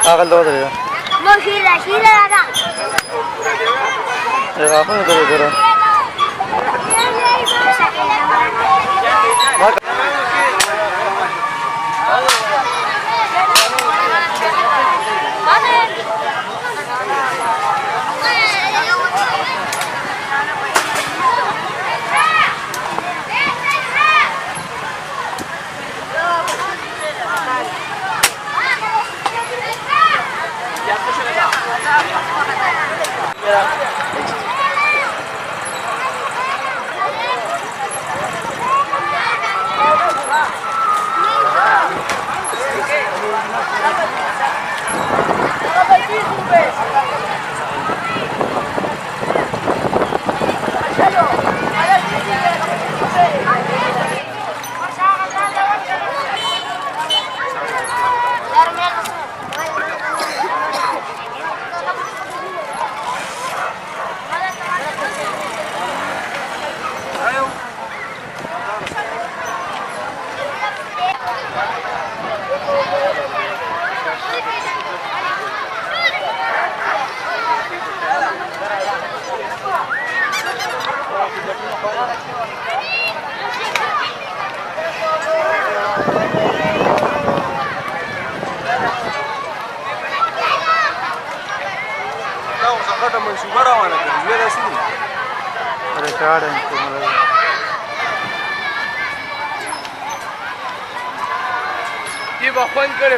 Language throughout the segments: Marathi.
Akal dua tadi ya. Mushaira, ada. Ya apa itu itu? ये बफन करो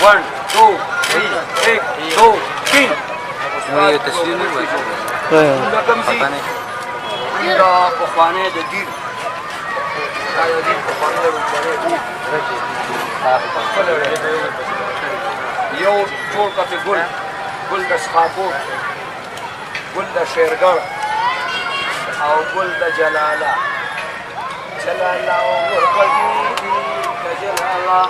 वन टू थ्री एक दो तीन ये तस्वीर नहीं पता नहीं पकवाने दीर यो जोड़ का Gul Gul the सखाकोट Gul the Shergarh और गुल the Jalala Jalala Jalala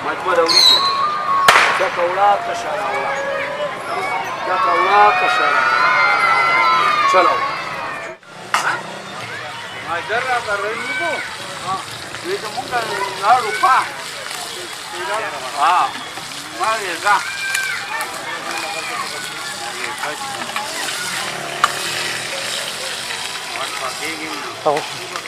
مجبور أوريك كولاك كشلا كولاك كشلا شلو ما جرب الرنجو إذا ممكن نارو با ما يرجع tahu